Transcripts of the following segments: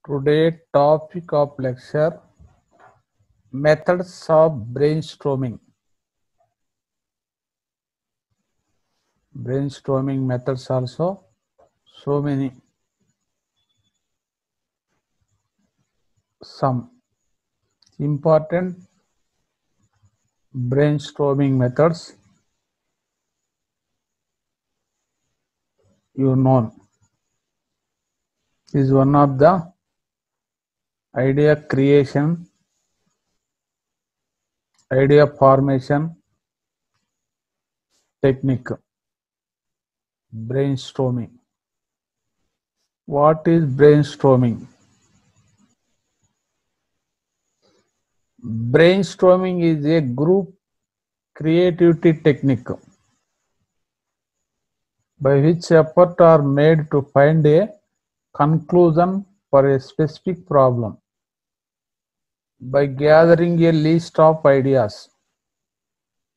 Today topic of lecture, methods of brainstorming. Brainstorming methods also so many. Some important brainstorming methods you know is one of the idea creation, idea formation technique. Brainstorming. What is brainstorming? Brainstorming is a group creativity technique by which efforts are made to find a conclusion for a specific problem by gathering a list of ideas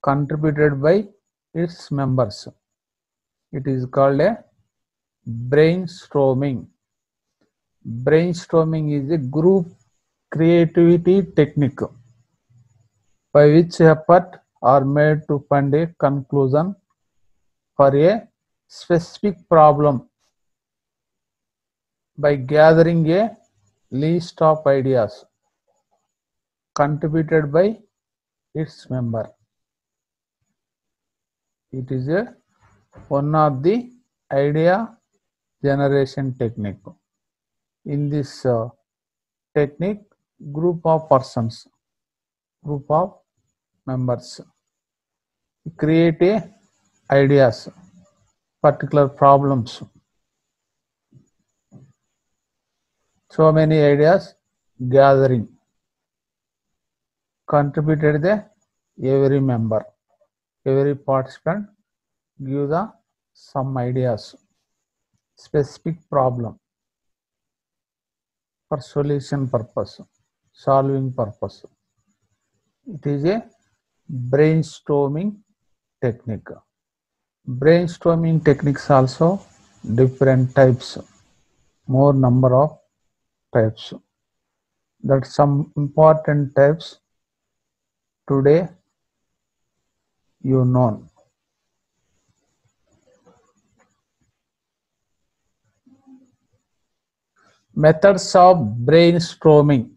contributed by its members. It is called a brainstorming. Brainstorming is a group creativity technique by which efforts are made to find a conclusion for a specific problem by gathering a list of ideas contributed by its member. It is one of the idea generation technique. In this technique, group of persons, group of members create ideas, particular problems. So many ideas gathering, contributed every member, every participant give some ideas, specific problem for solution purpose, solving purpose. It is a brainstorming technique. Brainstorming techniques also different types, more number of types. That some important types today you know. Methods of brainstorming.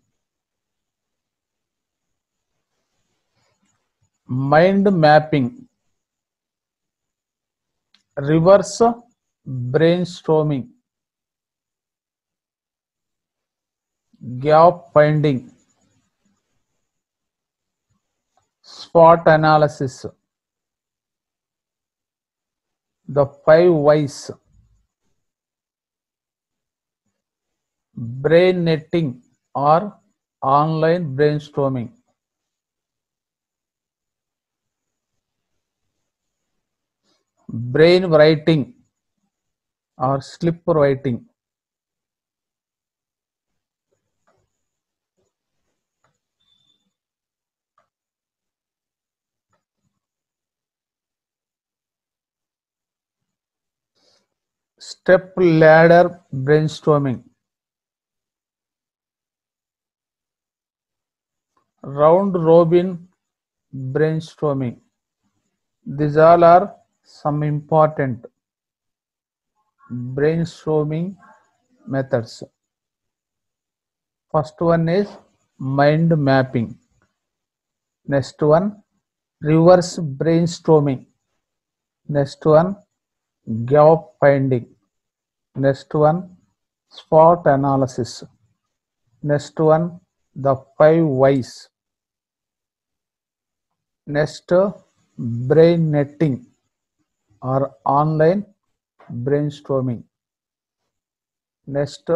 Mind mapping, reverse brainstorming, gap finding, SWOT analysis, the 5 whys, brain netting or online brainstorming, brain writing or slip writing, step ladder brainstorming, round robin brainstorming. These all are some important brainstorming methods. First one is mind mapping. Next one, reverse brainstorming. Next one, gap finding. Next one, SWOT analysis. Next one, the 5 whys. Next, brain netting or online brainstorming. Next,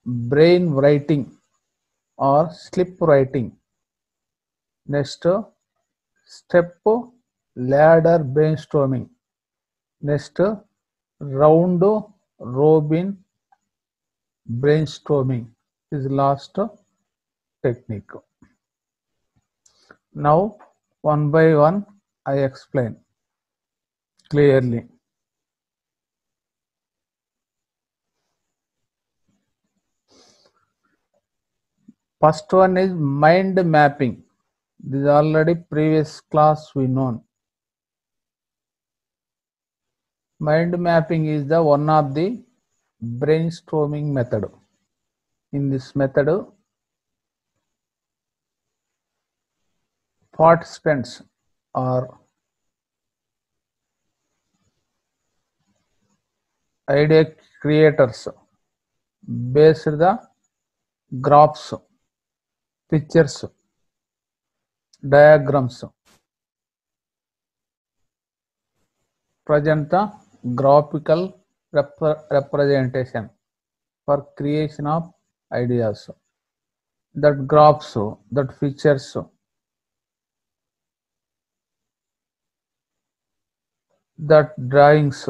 brain writing or slip writing. Next, step ladder brainstorming. Next, round robin brainstorming is last technique. Now, one by one, I explain clearly. First one is mind mapping. This is already previous class we known. Mind mapping is the one of the brainstorming method. In this method, participants are idea creators based the graphs, pictures, diagrams, present the graphical representation for creation of ideas. That graphs, that features, that drawings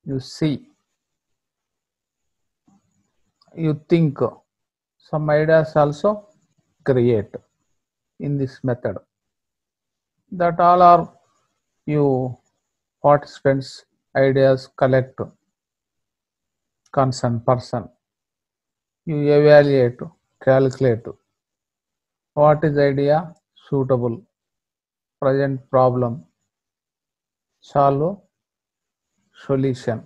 you see, you think, some ideas also create in this method. That all are you participants ideas collect concerned person. You evaluate, calculate what is idea suitable, present problem, solve solution.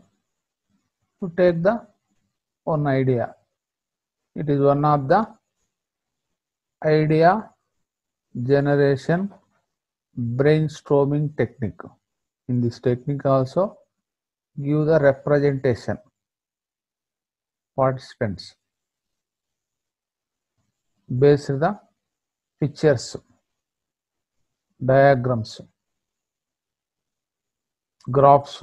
To take the one idea. It is one of the idea generation brainstorming technique. In this technique also give the representation participants based the pictures, diagrams, graphs,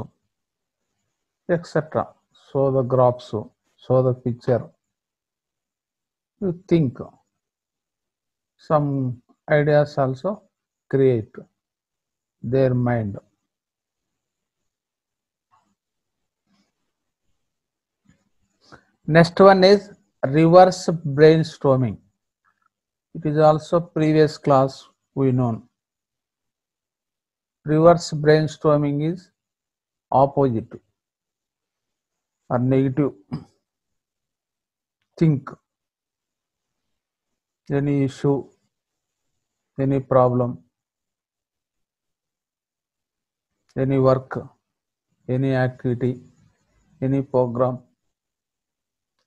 etc. So the graphs, so the picture. You think some ideas also create their mind. Next one is reverse brainstorming. It is also previous class we known. Reverse brainstorming is opposite or negative. Think any issue, any problem, any work, any activity, any program.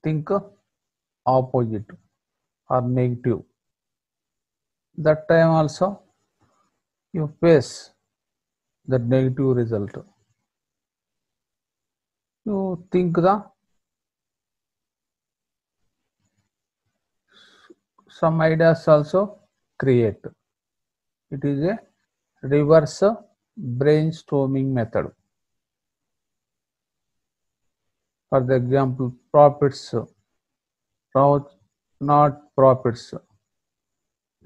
Think opposite or negative. That time also you face the negative result. You think the some ideas also create. It is a reverse brainstorming method. For the example, profits, not profits,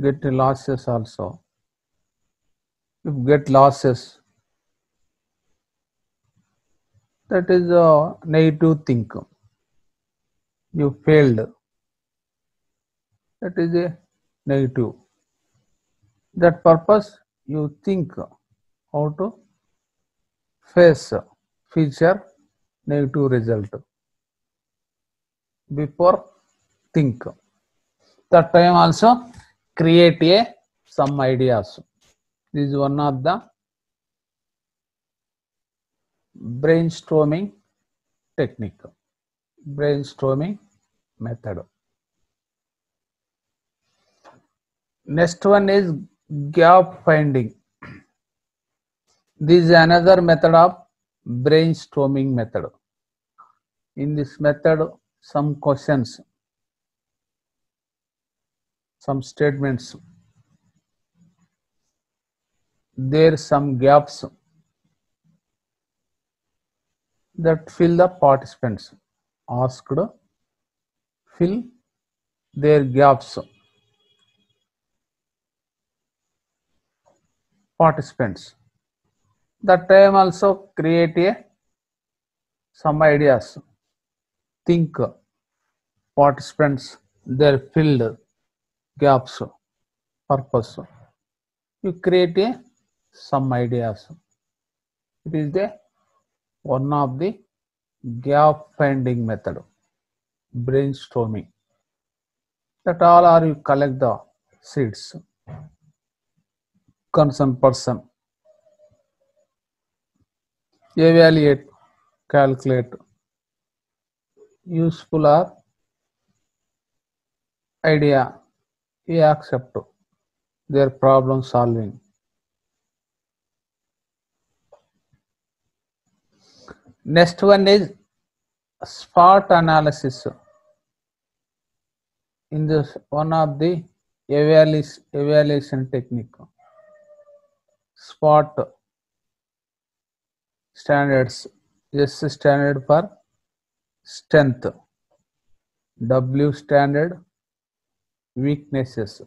get losses also. If get losses, that is a negative thing. You failed, that is a negative. That purpose you think how to face future negative result before think. That time also create a some ideas. This is one of the brainstorming technique, brainstorming method. Next one is gap finding. This is another method of brainstorming method. In this method, some questions, some statements, there some gaps that fill the participants asked fill their gaps. Participants. That time also create a some ideas. Think participants their filled gaps purpose. You create a some ideas. It is the one of the gap finding method, brainstorming. That all are you collect the seeds. Concerned person evaluate, calculate, useful or idea, you accept their problem solving. Next one is SWOT analysis. In this one of the evaluation technique. SWOT standards. S standard for strength. W standard weaknesses.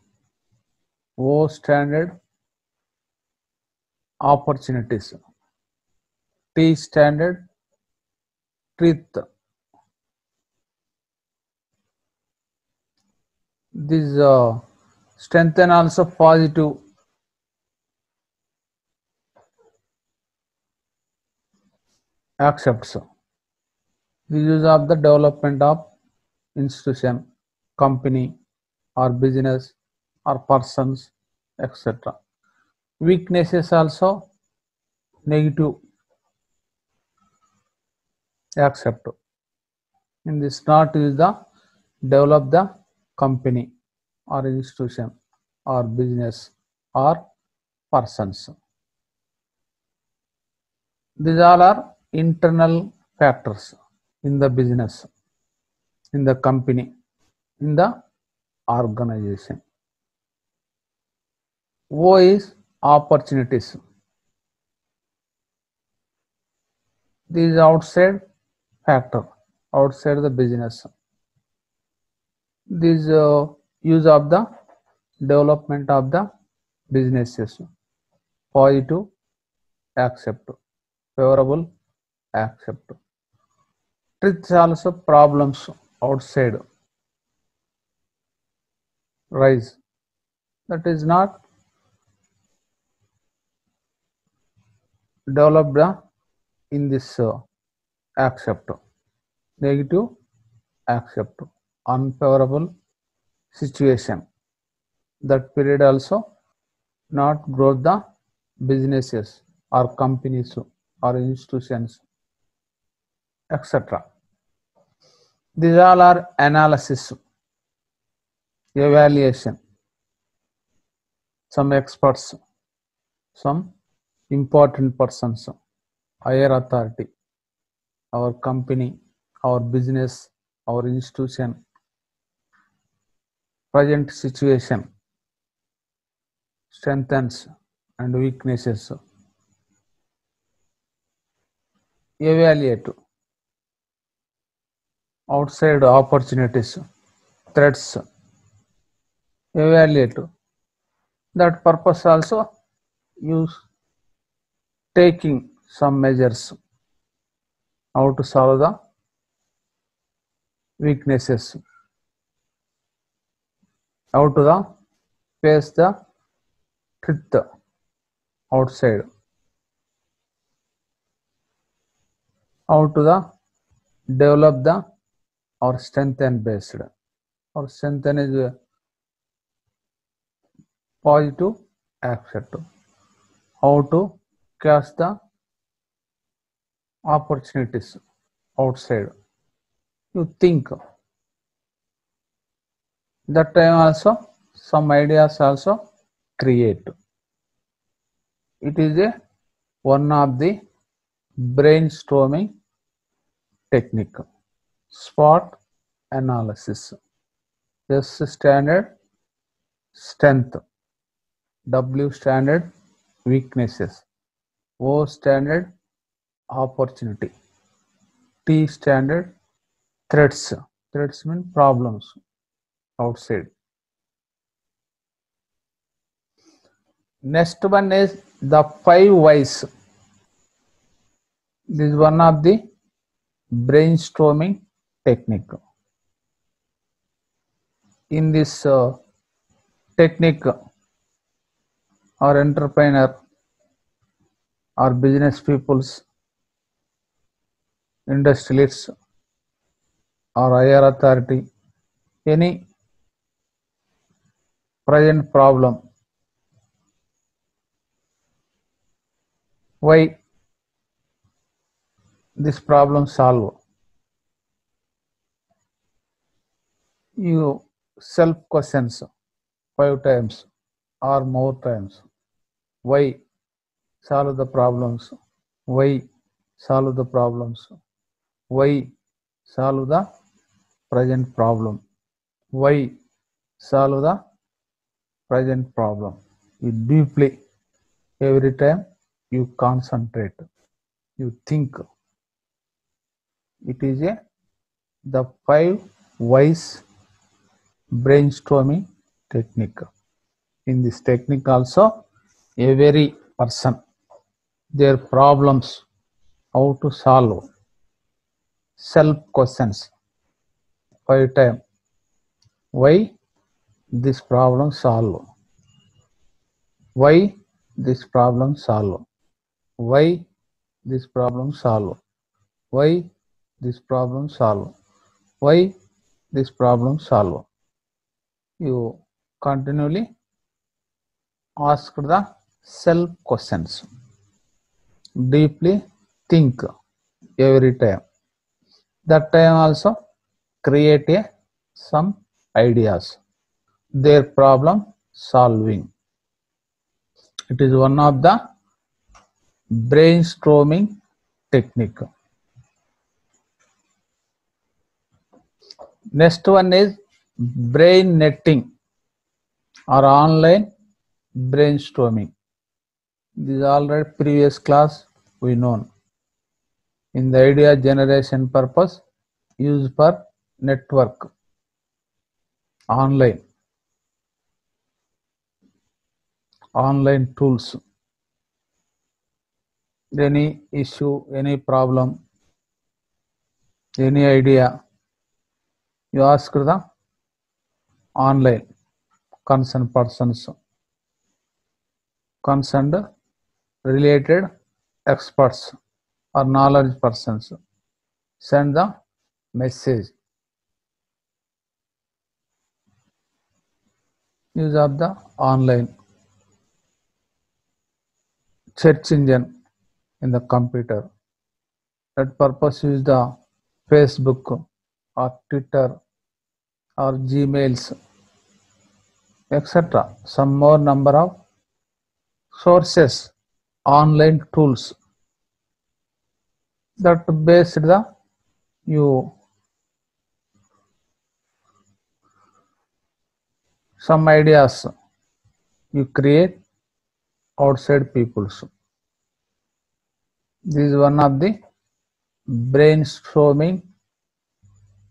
O standard opportunities. T standard truth. This strength and also positive accepts. The use of the development of institution, company, or business, or persons, etc. Weaknesses also negative accept. In this not use the develop the company or institution or business or persons. These all are internal factors in the business, in the company, in the organization. O is opportunities. These outside factor, outside the business. This use of the development of the businesses. Positive accept, favorable accept. Truth also problems outside rise. That is not developed in this accept. Negative accept. Unfavorable situation. That period also not grow the businesses or companies or institutions, etc. These all are analysis, evaluation. Some experts, some important persons, higher authority, our company, our business, our institution, present situation, strengths and weaknesses. Evaluate outside opportunities, threats. Evaluate that purpose also use taking some measures how to solve the weaknesses, how to face the truth outside, how to develop the or strengthen based. Or strengthen is positive accept. How to catch the opportunities outside. You think that time also some ideas also create. It is one of the brainstorming technique. SWOT analysis. S standard strength. W standard weaknesses. O standard opportunity. T standard threats. Threats mean problems outside. Next one is the 5 whys. This is one of the brainstorming technique. In this technique, our entrepreneur or business peoples, industrialists or higher authority, any present problem. Why this problem solve? You self questions 5 times or more times. Why solve the problems? Why solve the problems? Why solve the present problem? Why solve the present problem? You deeply, every time you concentrate, you think. It is the 5 whys brainstorming technique. In this technique also, every person, their problems, how to solve, self questions 5 times. Why this problem solve? Why this problem solve? Why this problem solve? Why this problem solve? Why this problem solve? You continually ask the self questions. Deeply think every time. That time also create some ideas. Their problem solving. It is one of the brainstorming technique. Next one is brain netting or online brainstorming. This is already previous class we know. In the idea generation purpose, used for network, online tools. Any issue, any problem, any idea, you ask the online concerned persons, concerned related experts or knowledge persons. Send the message. Use of the online search engine in the computer. That purpose is the Facebook or Twitter or Gmails, etc. Some more number of sources, online tools that based the you some ideas you create outside people's. This is one of the brainstorming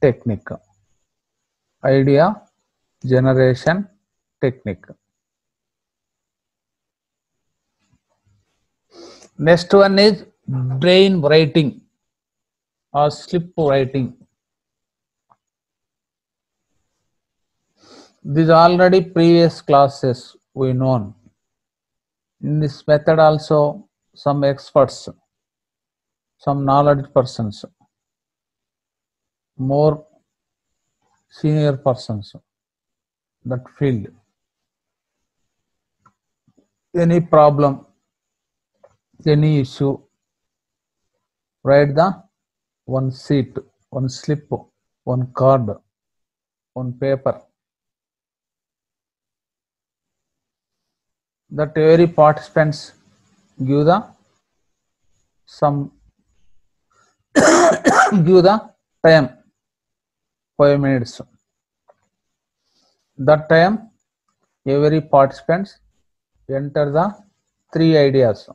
technique, idea generation technique. Next one is brain writing or slip writing. These already previous classes we known. In this method also some experts, some knowledge persons, more senior persons that field. Any problem, any issue, write the one sheet, one slip, one card, one paper. That every participants give the some give the time 5 minutes. That time every participants enter the 3 ideas.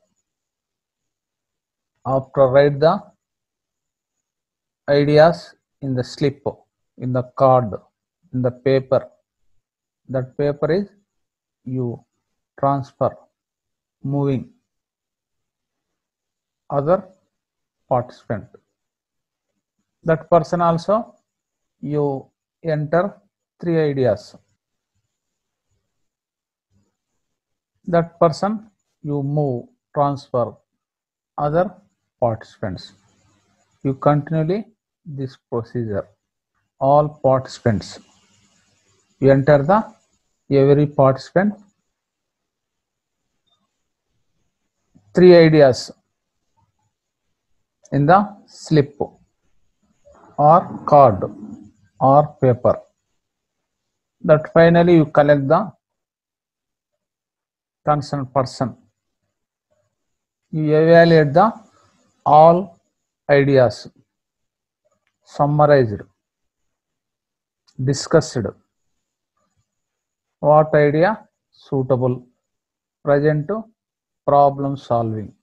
After write the ideas in the slip, in the card, in the paper. That paper is you transfer, moving other participant. That person also you enter 3 ideas. That person you move, transfer other participants. You continually this procedure. All participants you enter the every participant 3 ideas in the slip or card or paper. That finally you collect the concerned person. You evaluate the all ideas, summarized, discussed, what idea suitable, present problem solving.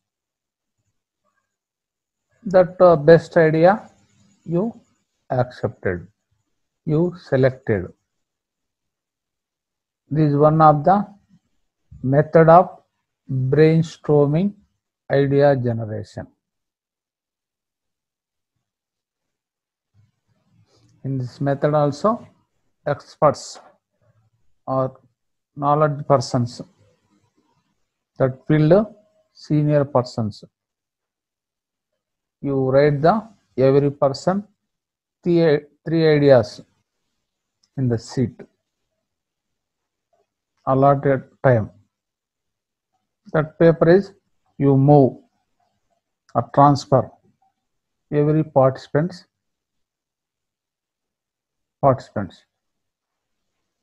That best idea you accepted, you selected. This is one of the method of brainstorming idea generation. In this method also, experts or knowledge persons, that field senior persons, you write the every person three ideas in the sheet, allotted time. That paper is you move or transfer every participants.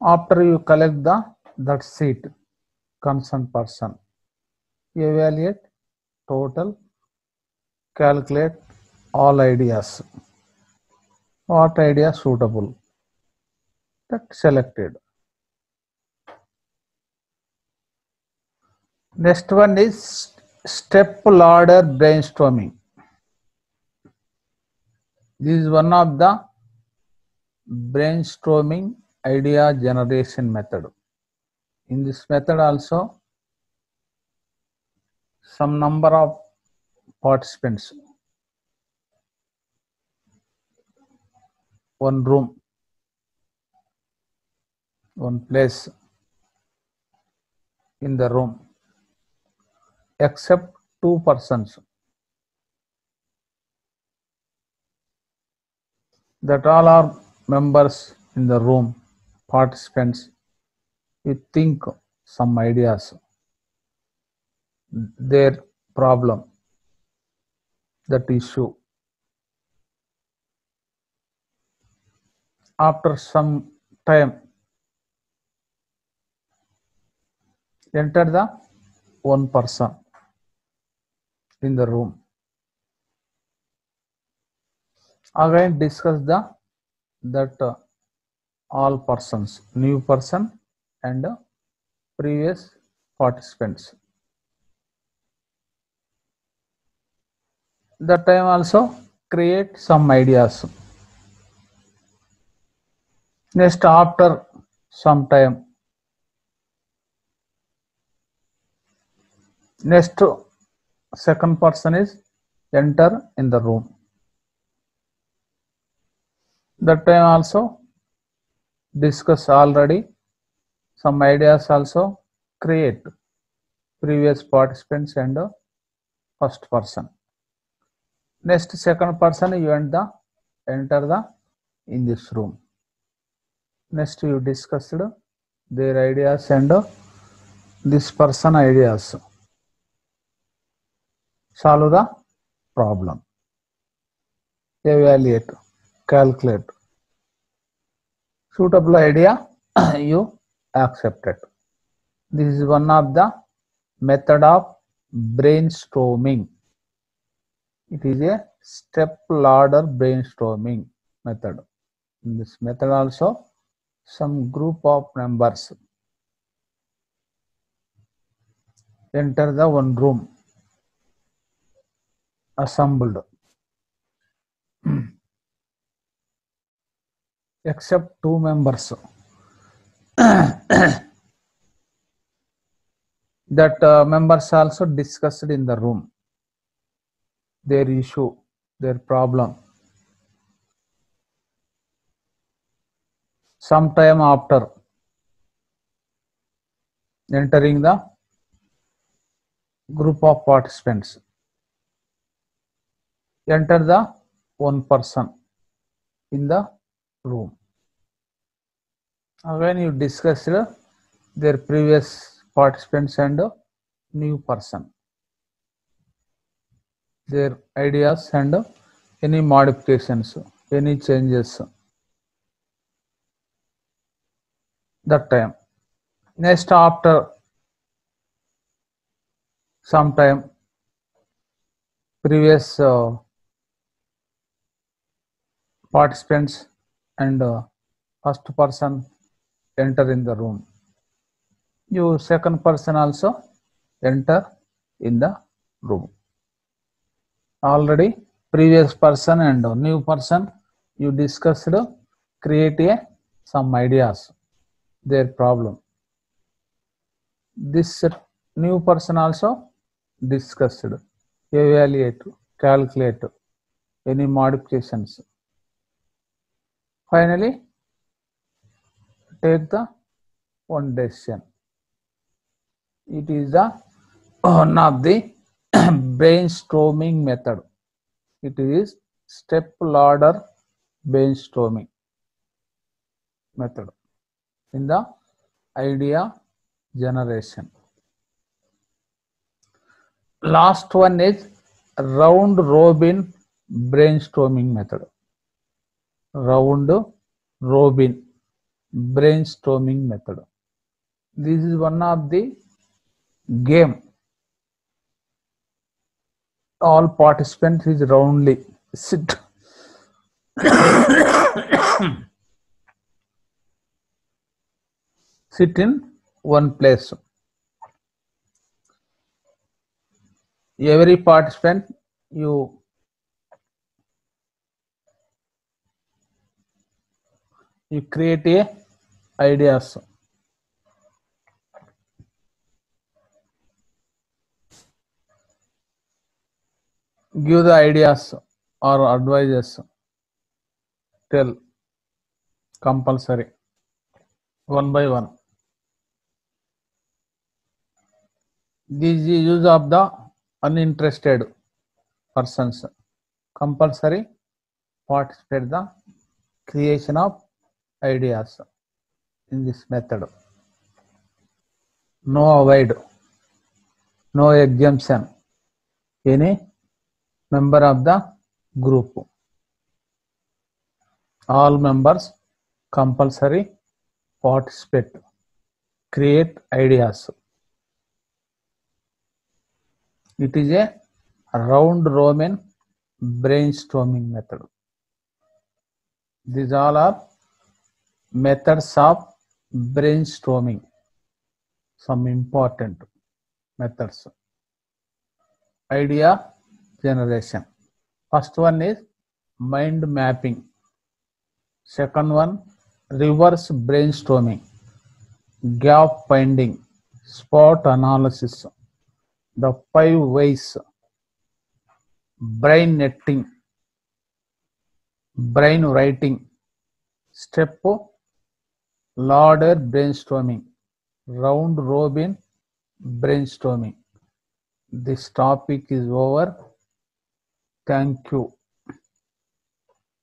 After you collect that sheet, concerned person, you evaluate total, calculate all ideas. What idea suitable? That selected. Next one is step ladder brainstorming. This is one of the brainstorming idea generation method. In this method also, some number of participants, one room, one place in the room, except 2 persons. That all are members in the room, participants. You think some ideas, their problem, that issue. After some time, enter the one person in the room. Again discuss that all persons, new person and previous participants. That time also create some ideas. Next, after some time, next second person is enter in the room. That time also discuss already some ideas, also create previous participants and first person. Next second person you enter in this room. Next you discussed their ideas and this person ideas. Solve the problem. Evaluate, calculate. Suitable idea you accepted. This is one of the method of brainstorming. It is a step ladder brainstorming method. In this method also, some group of members enter the one room, assembled, except 2 members. That members also discussed in the room their issue, their problem. Sometime after entering the group of participants, enter the one person in the room. When you discuss their previous participants and new person, their ideas and any modifications, any changes. That time. Next, after some time, previous participants and first person enter in the room. You second person also enter in the room. Already previous person and new person you discussed, create some ideas, their problem. This new person also discussed, evaluate, calculate any modifications. Finally, take the one decision. It is the one of the brainstorming method. It is step ladder brainstorming method in the idea generation. Last one is round robin brainstorming method. Round robin brainstorming method. This is one of the game. All participants is roundly sit sit in one place. Every participant you create a ideas. Give the ideas or advices. Tell compulsory one by one. This is use of the uninterested persons. Compulsory participate the creation of ideas in this method. No avoid, no exemption. Any member of the group. All members compulsory participate, create ideas. It is a round robin brainstorming method. These all are methods of brainstorming. Some important methods. Idea generation. First one is mind mapping. Second one, reverse brainstorming, gap finding, SWOT analysis, the 5 ways, brain netting, brain writing, step ladder brainstorming, round robin brainstorming. This topic is over. Thank you.